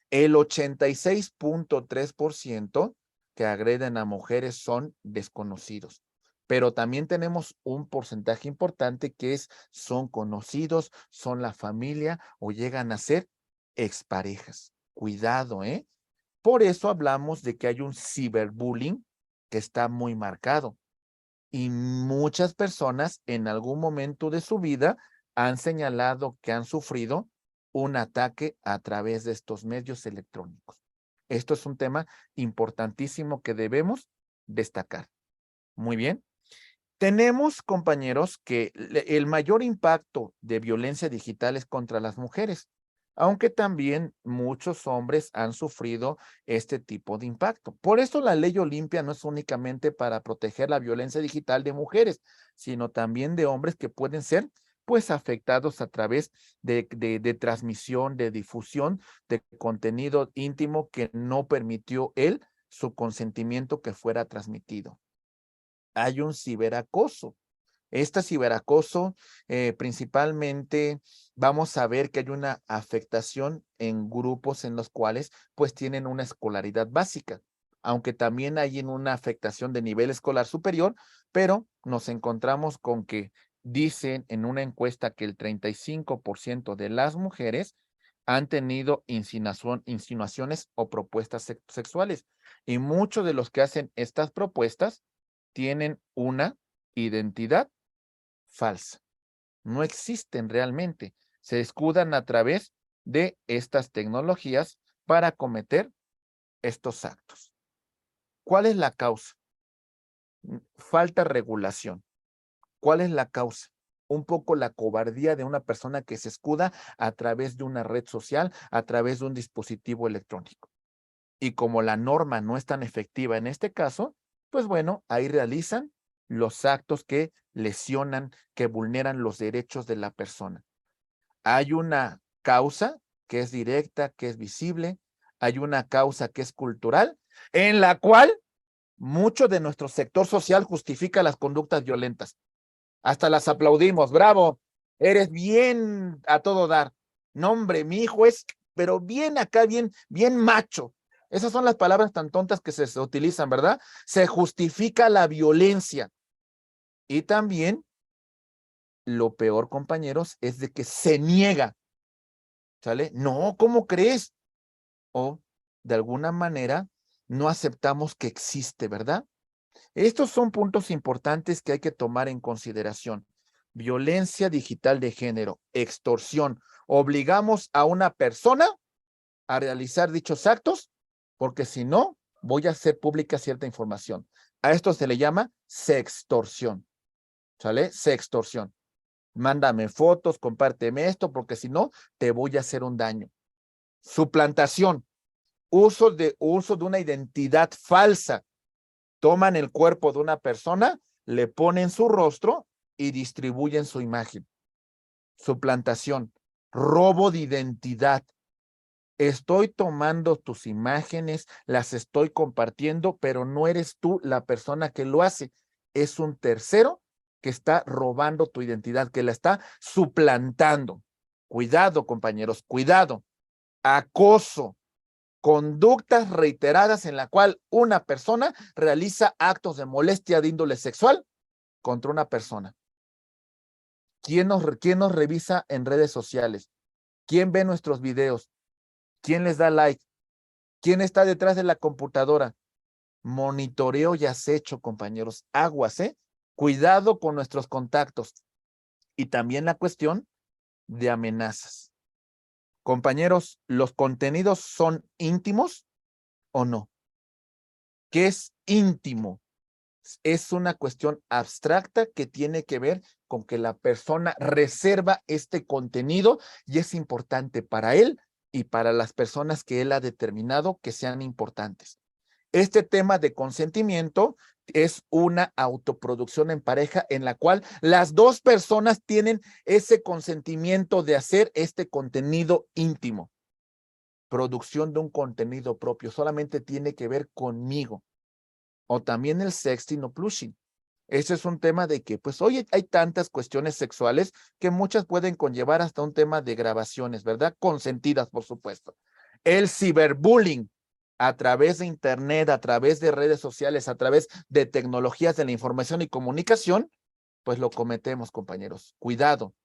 Speaker 1: El 86.3% que agreden a mujeres son desconocidos, pero también tenemos un porcentaje importante que son conocidos, son la familia o llegan a ser exparejas. Cuidado, ¿eh? Por eso hablamos de que hay un ciberbullying que está muy marcado y muchas personas en algún momento de su vida han señalado que han sufrido un ataque a través de estos medios electrónicos. Esto es un tema importantísimo que debemos destacar. Muy bien. Tenemos, compañeros, que el mayor impacto de violencia digital es contra las mujeres, aunque también muchos hombres han sufrido este tipo de impacto. Por eso la ley Olimpia no es únicamente para proteger la violencia digital de mujeres, sino también de hombres que pueden ser pues afectados a través de transmisión, de difusión de contenido íntimo que no permitió él su consentimiento que fuera transmitido. Hay un ciberacoso. Este ciberacoso, principalmente vamos a ver que hay una afectación en grupos en los cuales pues tienen una escolaridad básica, aunque también hay en una afectación de nivel escolar superior, pero nos encontramos con que dicen en una encuesta que el 35% de las mujeres han tenido insinuaciones o propuestas sexuales, y muchos de los que hacen estas propuestas tienen una identidad falsa. No existen realmente. Se escudan a través de estas tecnologías para cometer estos actos. ¿Cuál es la causa? Falta regulación. ¿Cuál es la causa? Un poco la cobardía de una persona que se escuda a través de una red social, a través de un dispositivo electrónico. Y como la norma no es tan efectiva en este caso, pues bueno, ahí realizan los actos que lesionan, que vulneran los derechos de la persona. Hay una causa que es directa, que es visible, hay una causa que es cultural, en la cual mucho de nuestro sector social justifica las conductas violentas. Hasta las aplaudimos, bravo, eres bien a todo dar. No, hombre, mi hijo es, pero bien acá, bien macho. Esas son las palabras tan tontas que se utilizan, ¿verdad? Se justifica la violencia. Y también, lo peor, compañeros, es de que se niega, ¿sale? No, ¿cómo crees? O, de alguna manera, no aceptamos que existe, ¿verdad? Estos son puntos importantes que hay que tomar en consideración. Violencia digital de género, extorsión. Obligamos a una persona a realizar dichos actos, porque si no, voy a hacer pública cierta información. A esto se le llama sextorsión. ¿Sale? Sextorsión. Mándame fotos, compárteme esto, porque si no, te voy a hacer un daño. Suplantación. Uso de una identidad falsa. Toman el cuerpo de una persona, le ponen su rostro y distribuyen su imagen. Suplantación, robo de identidad. Estoy tomando tus imágenes, las estoy compartiendo, pero no eres tú la persona que lo hace. Es un tercero que está robando tu identidad, que la está suplantando. Cuidado, compañeros, cuidado. Acoso. Conductas reiteradas en la cual una persona realiza actos de molestia de índole sexual contra una persona. ¿Quién nos revisa en redes sociales? ¿Quién ve nuestros videos? ¿Quién les da like? ¿Quién está detrás de la computadora? Monitoreo y acecho, compañeros. Aguas, ¿eh? Cuidado con nuestros contactos. Y también la cuestión de amenazas. Compañeros, ¿los contenidos son íntimos o no? ¿Qué es íntimo? Es una cuestión abstracta que tiene que ver con que la persona reserva este contenido y es importante para él y para las personas que él ha determinado que sean importantes. Este tema de consentimiento es una autoproducción en pareja en la cual las dos personas tienen ese consentimiento de hacer este contenido íntimo. Producción de un contenido propio solamente tiene que ver conmigo. O también el sexting o plushing. Ese es un tema de que, pues, hoy hay tantas cuestiones sexuales que muchas pueden conllevar hasta un tema de grabaciones, ¿verdad? Consentidas, por supuesto. El ciberbullying a través de internet, a través de redes sociales, a través de tecnologías de la información y comunicación, pues lo cometemos, compañeros. Cuidado.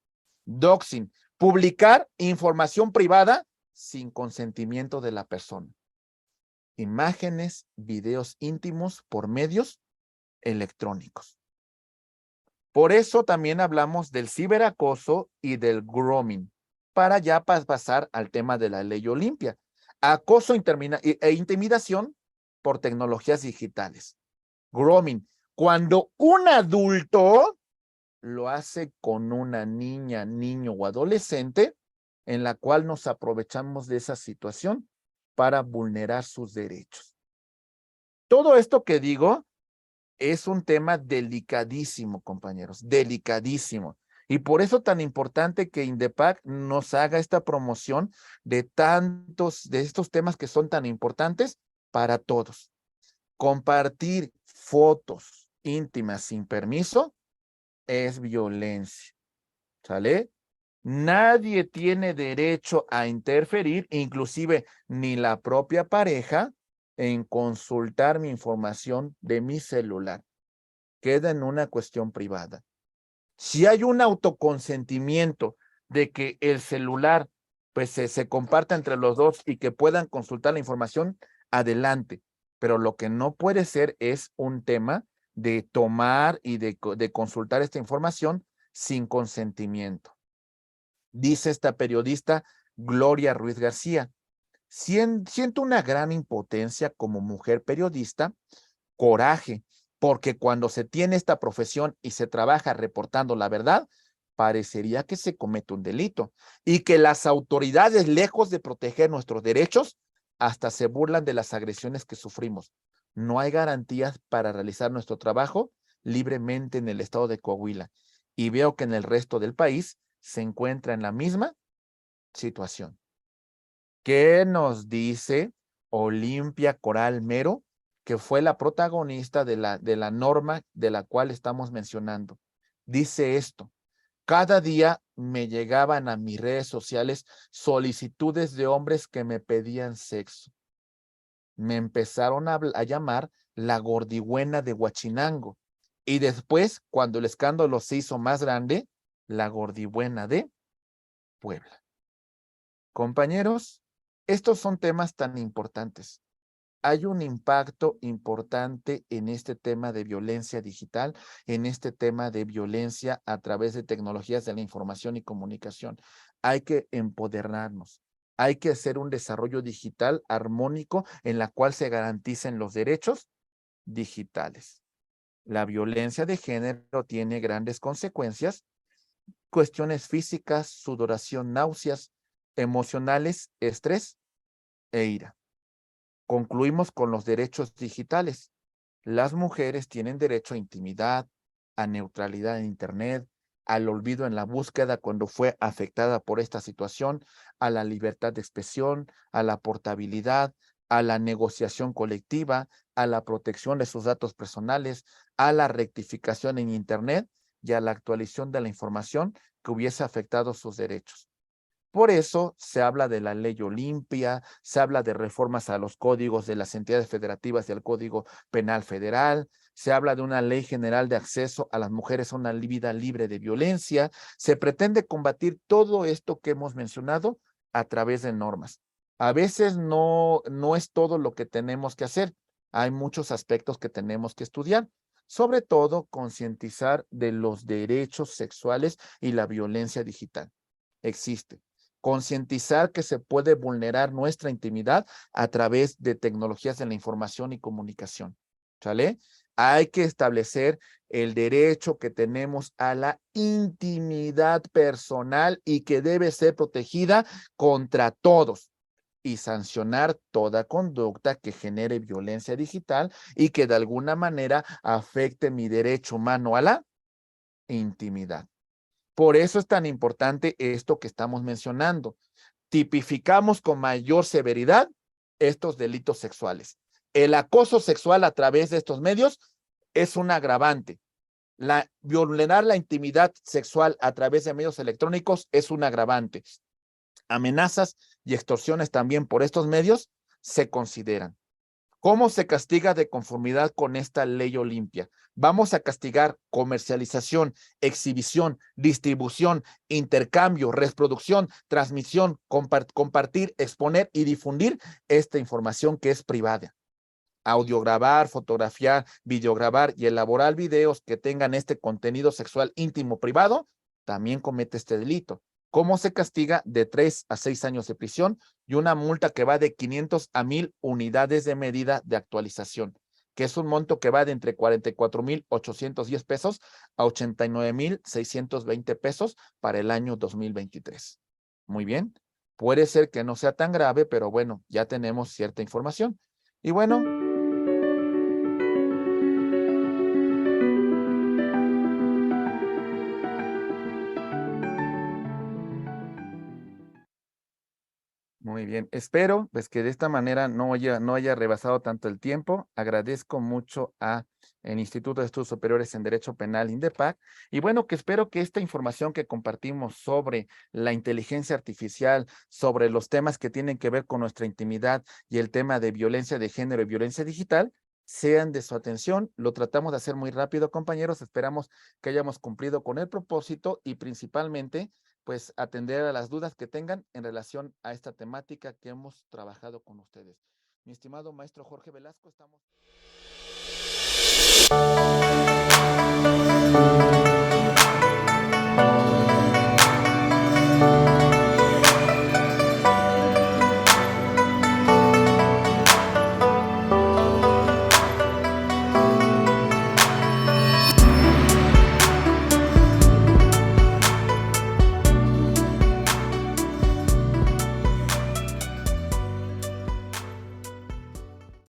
Speaker 1: Doxing, publicar información privada sin consentimiento de la persona. Imágenes, videos íntimos por medios electrónicos. Por eso también hablamos del ciberacoso y del grooming, para ya pasar al tema de la ley Olimpia. Acoso e intimidación por tecnologías digitales. Grooming, cuando un adulto lo hace con una niña, niño o adolescente, en la cual nos aprovechamos de esa situación para vulnerar sus derechos. Todo esto que digo es un tema delicadísimo, compañeros, delicadísimo. Y por eso tan importante que Indepac nos haga esta promoción de de estos temas que son tan importantes para todos. Compartir fotos íntimas sin permiso es violencia, ¿sale? Nadie tiene derecho a interferir, inclusive ni la propia pareja, en consultar mi información de mi celular. Queda en una cuestión privada. Si hay un autoconsentimiento de que el celular pues se comparta entre los dos y que puedan consultar la información, adelante. Pero lo que no puede ser es un tema de tomar y de consultar esta información sin consentimiento. Dice esta periodista Gloria Ruiz García: siento una gran impotencia como mujer periodista, coraje, porque cuando se tiene esta profesión y se trabaja reportando la verdad, parecería que se comete un delito y que las autoridades, lejos de proteger nuestros derechos, hasta se burlan de las agresiones que sufrimos. No hay garantías para realizar nuestro trabajo libremente en el estado de Coahuila, y veo que en el resto del país se encuentra en la misma situación. ¿Qué nos dice Olimpia Coral Mero, que fue la protagonista de la norma de la cual estamos mencionando? Dice esto: cada día me llegaban a mis redes sociales solicitudes de hombres que me pedían sexo. Me empezaron a llamar la gordigüena de Huachinango, y después, cuando el escándalo se hizo más grande, la gordigüena de Puebla. Compañeros, estos son temas tan importantes. Hay un impacto importante en este tema de violencia digital, en este tema de violencia a través de tecnologías de la información y comunicación. Hay que empoderarnos. Hay que hacer un desarrollo digital armónico en la cual se garanticen los derechos digitales. La violencia de género tiene grandes consecuencias: cuestiones físicas, sudoración, náuseas, emocionales, estrés e ira. Concluimos con los derechos digitales. Las mujeres tienen derecho a intimidad, a neutralidad en Internet, al olvido en la búsqueda cuando fue afectada por esta situación, a la libertad de expresión, a la portabilidad, a la negociación colectiva, a la protección de sus datos personales, a la rectificación en Internet y a la actualización de la información que hubiese afectado sus derechos. Por eso se habla de la ley Olimpia, se habla de reformas a los códigos de las entidades federativas y al Código Penal Federal, se habla de una ley general de acceso a las mujeres a una vida libre de violencia. Se pretende combatir todo esto que hemos mencionado a través de normas. A veces no es todo lo que tenemos que hacer. Hay muchos aspectos que tenemos que estudiar, sobre todo concientizar de los derechos sexuales y la violencia digital. Existe. Concientizar que se puede vulnerar nuestra intimidad a través de tecnologías de la información y comunicación, ¿sale? Hay que establecer el derecho que tenemos a la intimidad personal y que debe ser protegida contra todos, y sancionar toda conducta que genere violencia digital y que de alguna manera afecte mi derecho humano a la intimidad. Por eso es tan importante esto que estamos mencionando. Tipificamos con mayor severidad estos delitos sexuales. El acoso sexual a través de estos medios es un agravante. Vulnerar la intimidad sexual a través de medios electrónicos es un agravante. Amenazas y extorsiones también por estos medios se consideran. ¿Cómo se castiga de conformidad con esta ley Olimpia? Vamos a castigar comercialización, exhibición, distribución, intercambio, reproducción, transmisión, compartir, exponer y difundir esta información que es privada. Audiograbar, fotografiar, videograbar y elaborar videos que tengan este contenido sexual íntimo privado, también comete este delito. ¿Cómo se castiga? De 3 a 6 años de prisión y una multa que va de 500 a 1000 unidades de medida de actualización, que es un monto que va de entre 44,810 pesos a 89,620 pesos para el año 2023. Muy bien. Puede ser que no sea tan grave, pero bueno, ya tenemos cierta información. Y bueno, Muy bien, espero pues que de esta manera no haya rebasado tanto el tiempo. Agradezco mucho a el Instituto de Estudios Superiores en Derecho Penal, INDEPAC, y bueno, que espero que esta información que compartimos sobre la inteligencia artificial, sobre los temas que tienen que ver con nuestra intimidad y el tema de violencia de género y violencia digital, sean de su atención. Lo tratamos de hacer muy rápido, compañeros. Esperamos que hayamos cumplido con el propósito y principalmente pues atender a las dudas que tengan en relación a esta temática que hemos trabajado con ustedes. Mi estimado maestro Jorge Velasco, estamos...